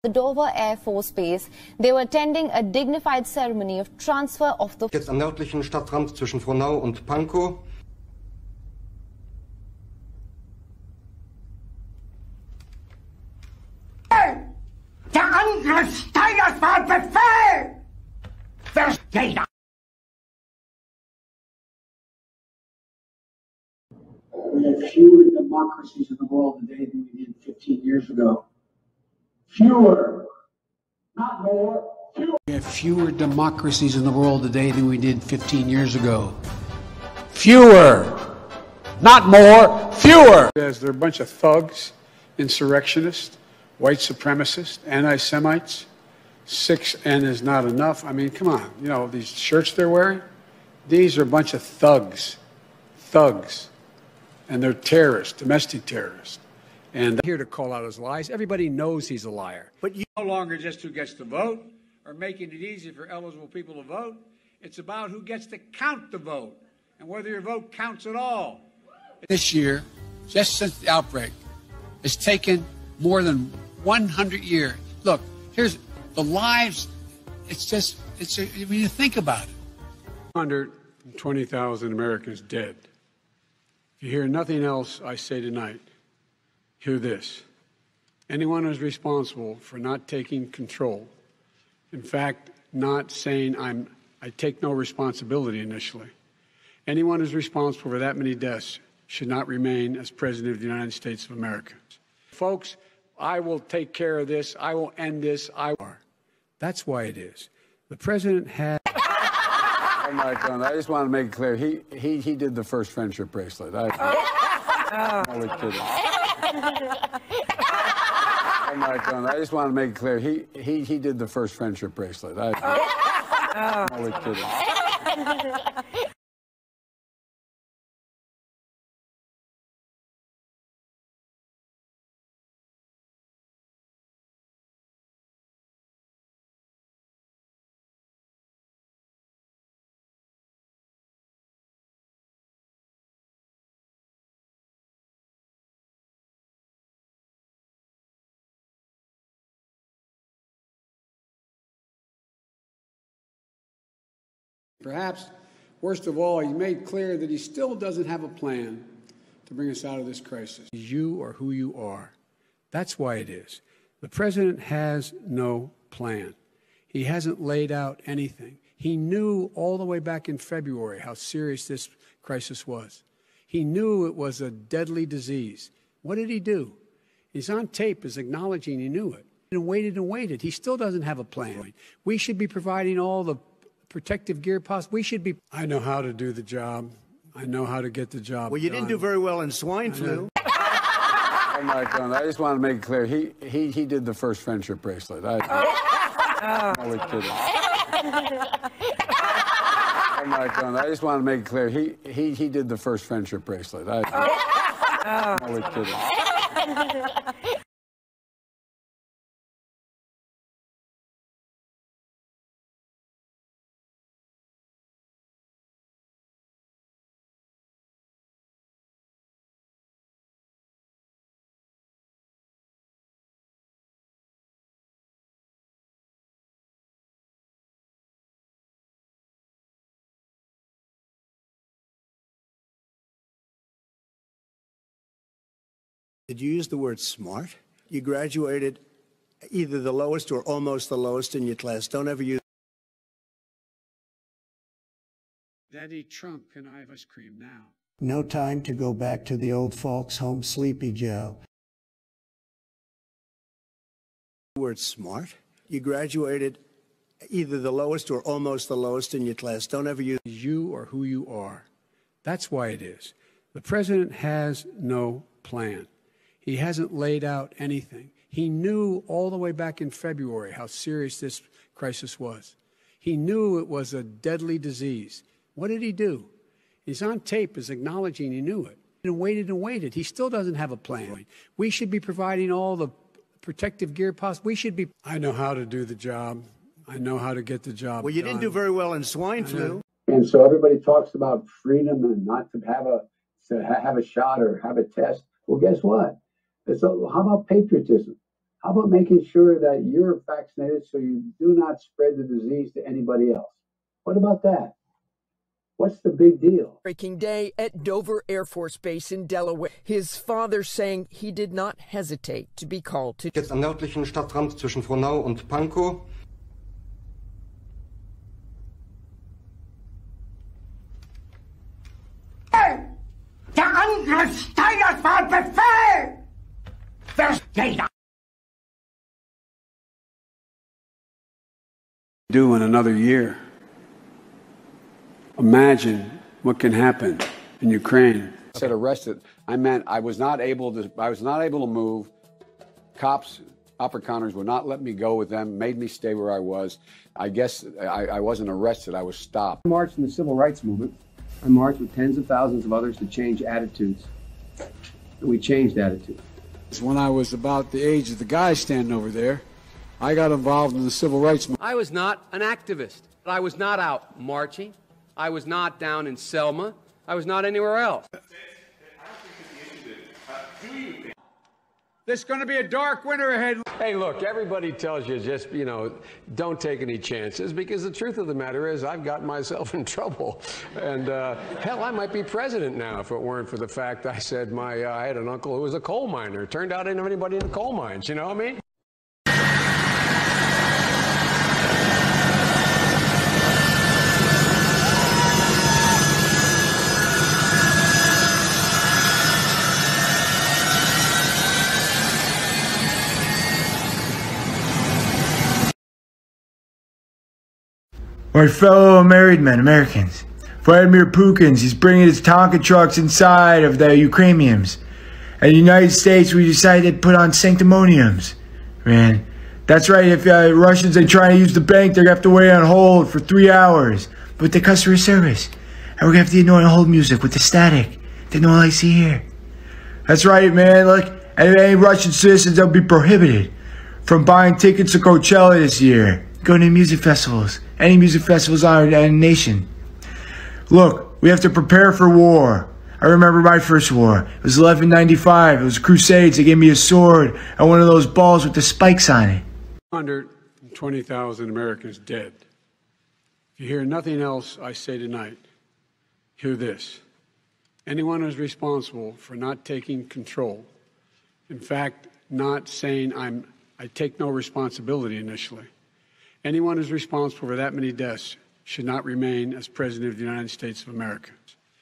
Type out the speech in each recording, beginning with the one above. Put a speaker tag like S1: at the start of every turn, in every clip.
S1: The Dover Air Force Base. They were attending a dignified ceremony of transfer of the...
S2: Jetzt am nördlichen Stadtrand zwischen Frohnau und Pankow.
S3: Der Angriff Steiners war Befehl! Versteht!
S4: We have fewer democracies in the world today than we did 15 years ago. Fewer, not more. Fewer. We have fewer democracies in the world today than we did 15 years ago. Fewer, not more. Fewer. They're a bunch of thugs, insurrectionists, white supremacists, anti-Semites. 6N is not enough. I mean, come on. You know, these shirts they're wearing, these are a bunch of thugs. And they're terrorists, domestic terrorists. And they're here to call out his lies. Everybody knows he's a liar. But you no longer just who gets to vote or making it easy for eligible people to vote. It's about who gets to count the vote and whether your vote counts at all. This year, just since the outbreak, it's taken more than 100 years. Look, here's the lives. When you think about it. 120,000 Americans dead. If you hear nothing else I say tonight, hear this. Anyone who's responsible for not taking control, in fact, not saying I take no responsibility initially, anyone who's responsible for that many deaths should not remain as President of the United States of America. Folks, I will take care of this. I will end this. That's why it is. The President had... Oh my God, I just want to make it clear, he did the first friendship bracelet. I'm only kidding. Oh my God, I just want to make it clear, he did the first friendship bracelet. I'm only kidding. Perhaps, worst of all, he made clear that he still doesn't have a plan to bring us out of this crisis. You are who you are. That's why it is. The President has no plan. He hasn't laid out anything. He knew all the way back in February how serious this crisis was. He knew it was a deadly disease. What did he do? He's on tape as acknowledging he knew it. And waited. He still doesn't have a plan. We should be providing all the protective gear possible. I know how to do the job. I know how to get the job
S5: Well, you
S4: done.
S5: didn't do very well in swine flu.
S4: Oh my God, I just want to make it clear, he did the first friendship bracelet. I'm only kidding. Oh my God, I just want to make it clear, he did the first friendship bracelet. I'm only kidding.
S5: Did you use the word smart? You graduated either the lowest or almost the lowest in your class. Don't ever use...
S4: Daddy Trump, can I have ice cream now?
S6: No time to go back to the old folks' home, Sleepy Joe.
S5: The word smart? You graduated either the lowest or almost the lowest in your class. Don't ever use...
S4: You are who you are. That's why it is. The President has no plan. He hasn't laid out anything. He knew all the way back in February how serious this crisis was. He knew it was a deadly disease. What did he do? He's on tape as acknowledging he knew it. And waited. He still doesn't have a plan. We should be providing all the protective gear possible. I know how to do the job. I know how to get the job
S5: Well, you
S4: done.
S5: didn't do very well in swine flu.
S7: And so everybody talks about freedom and not to have a shot or have a test. Well, guess what? So how about patriotism? How about making sure that you're vaccinated so you do not spread the disease to anybody else? What about that? What's the big deal?
S8: Breaking day at Dover Air Force Base in Delaware. His father saying he did not hesitate to be called to.
S2: Jetzt am nördlichen Stadtrand zwischen Frohnau und Pankow.
S3: Der Angriff Steiners war ein Befehl! Versteht ihr?
S4: Do in another year. Imagine what can happen in Ukraine.
S9: I said arrested. I meant I was not able to move. Cops, upper counters would not let me go with them, made me stay where I was. I guess I wasn't arrested, I was stopped.
S10: I marched in the civil rights movement. I marched with tens of thousands of others to change attitudes. And we changed attitudes.
S4: When I was about the age of the guy standing over there, I got involved in the civil rights movement.
S11: I was not an activist. I was not out marching. I was not down in Selma. I was not anywhere else.
S4: There's going to be a dark winter ahead.
S11: Hey, look, everybody tells you just, don't take any chances, because the truth of the matter is I've gotten myself in trouble. And hell, I might be president now if it weren't for the fact I said I had an uncle who was a coal miner. It turned out I didn't have anybody in the coal mines, you know what I mean?
S12: My fellow married men, Americans. Vladimir Putin, he's bringing his Tonka trucks inside of the Ukrainians. And the United States, we decided to put on sanctimoniums. Man, that's right, if Russians are trying to use the bank, they're going to have to wait on hold for 3 hours with the customer service. And we're going to have the annoying hold music with the static that no one likes to hear. That's right, man, look, any Russian citizens will be prohibited from buying tickets to Coachella this year. Going to music festivals. Any music festivals in our nation. Look, we have to prepare for war. I remember my first war. It was 1195. It was Crusades. They gave me a sword and one of those balls with the spikes on it.
S4: 120,000 Americans dead. If you hear nothing else I say tonight, hear this. Anyone who's responsible for not taking control, in fact, not saying I take no responsibility initially, anyone who's responsible for that many deaths should not remain as President of the United States of America.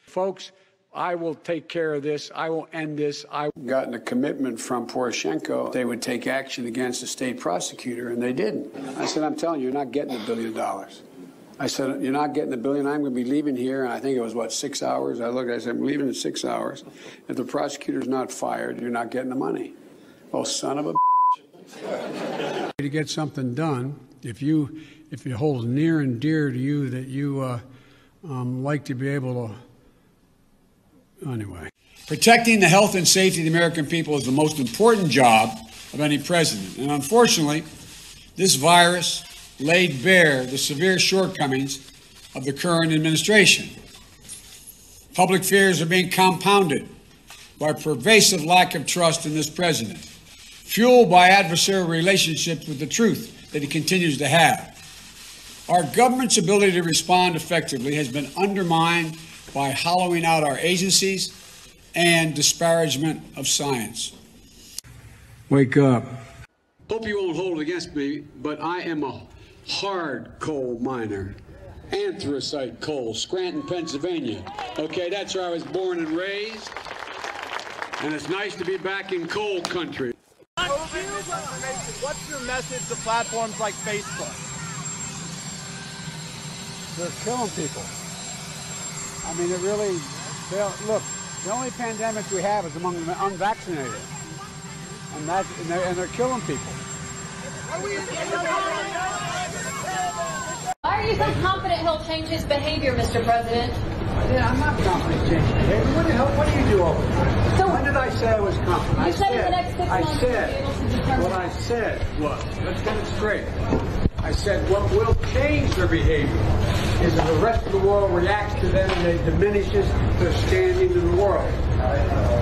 S4: Folks, I will take care of this. I will end this. I've gotten a commitment from Poroshenko. They would take action against the state prosecutor, and they didn't. I said, I'm telling you, you're not getting $1 billion. I said, you're not getting $1 billion. I'm going to be leaving here. And I think it was, 6 hours? I looked, I said, I'm leaving in 6 hours. If the prosecutor's not fired, you're not getting the money. Oh, son of a bitch. To get something done, if it holds near and dear to you that you like to be able to, anyway. Protecting the health and safety of the American people is the most important job of any president. And unfortunately, this virus laid bare the severe shortcomings of the current administration. Public fears are being compounded by pervasive lack of trust in this president, fueled by adversarial relationships with the truth that he continues to have. Our government's ability to respond effectively has been undermined by hollowing out our agencies and disparagement of science. Wake up. Hope you won't hold it against me, but I am a hard coal miner. Anthracite coal, Scranton, Pennsylvania. Okay, that's where I was born and raised. And it's nice to be back in coal country.
S13: What's your message to platforms like Facebook?
S4: They're killing people. I mean, it really, look, the only pandemic we have is among the unvaccinated. And they're killing people.
S14: Why are you so confident he'll change his behavior, Mr. President?
S4: Yeah, I'm not confident in changing behavior. What the hell, what do you do over there? So when did I say I was confident?
S14: You said in the next 6 months you'll be able to determine.
S4: What I said was, let's get it straight. I said what will change their behavior is if the rest of the world reacts to them and it diminishes their standing in the world.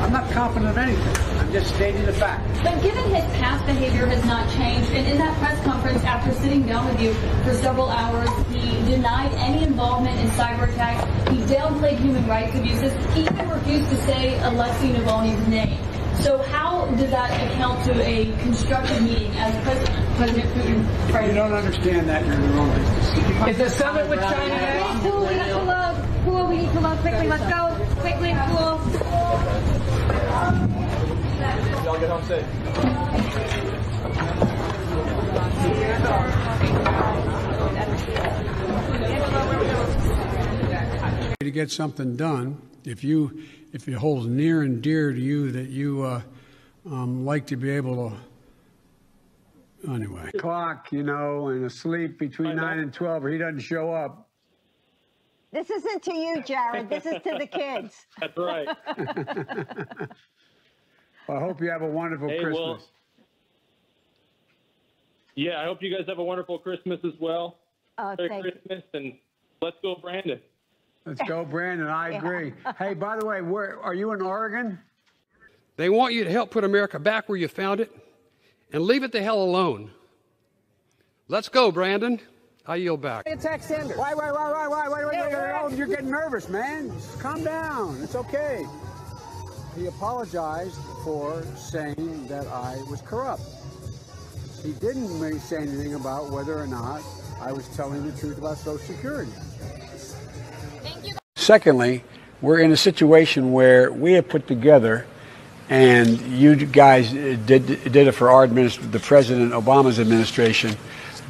S4: I'm not confident of anything. I'm just stating the fact.
S14: But given his past behavior has not changed, and in that press conference after sitting down with you for several hours, he denied any involvement in cyber attacks. He downplayed human rights abuses. He even refused to say Alexei Navalny's name. So how does that account to a constructive meeting as President Putin?
S4: If you don't understand that, you're in the wrong business.
S8: Is the summit with China next?
S15: Cool, we need to load. Cool, we need to load quickly. Let's go. Quickly, cool.
S13: Y'all get home safe.
S4: To get something done, if it holds near and dear to you that you like to be able to, anyway. Clock, you know, and asleep between 9 and 12, or he doesn't show up.
S15: This isn't to you, Jared. This is to the kids.
S13: That's right.
S4: Well, I hope you have a wonderful Christmas.
S13: Well, yeah, I hope you guys have a wonderful Christmas as well.
S15: Oh,
S13: Merry Christmas, and let's go, Brandon.
S4: Let's go, Brandon. I agree. Hey, by the way, where are you in Oregon?
S16: They want you to help put America back where you found it and leave it the hell alone. Let's go, Brandon. I yield back.
S8: Attack Sanders.
S4: Why? You're getting nervous, man. Just calm down. It's okay. He apologized for saying that I was corrupt. He didn't say anything about whether or not I was telling the truth about Social Security.
S14: Thank you.
S9: Secondly, we're in a situation where we have put together, and you guys did it for our administration, the President Obama's administration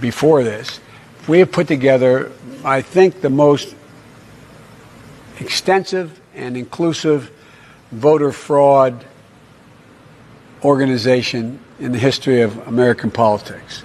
S9: before this. We have put together, I think, the most extensive and inclusive voter fraud organization in the history of American politics.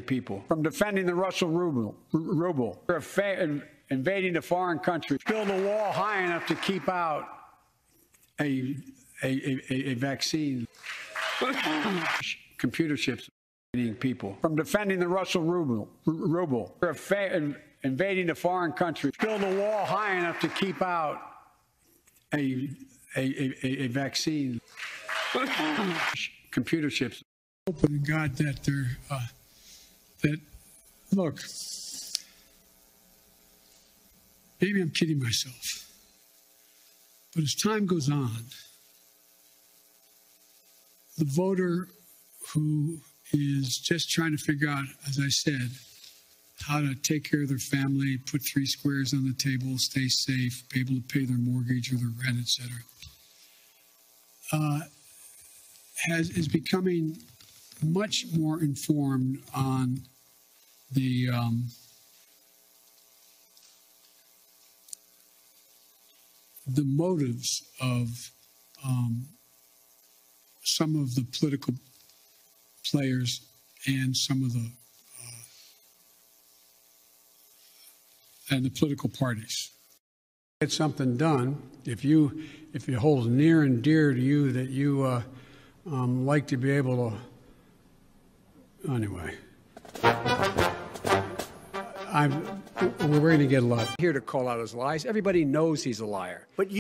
S4: People from defending the Russian ruble, invading a foreign country, build a wall high enough to keep out a vaccine, computer chips, people from defending the Russian ruble, invading a foreign country, build a wall high enough to keep out a vaccine, computer chips. Hoping to God that they're. Look, maybe I'm kidding myself, but as time goes on, the voter who is just trying to figure out, as I said, how to take care of their family, put 3 squares on the table, stay safe, be able to pay their mortgage or their rent, etc., is becoming much more informed on the motives of some of the political players and some of the political parties. Get something done. If it holds near and dear to you that you like to be able to, anyway. We're going to get a lot here to call out his lies. Everybody knows he's a liar.
S5: But you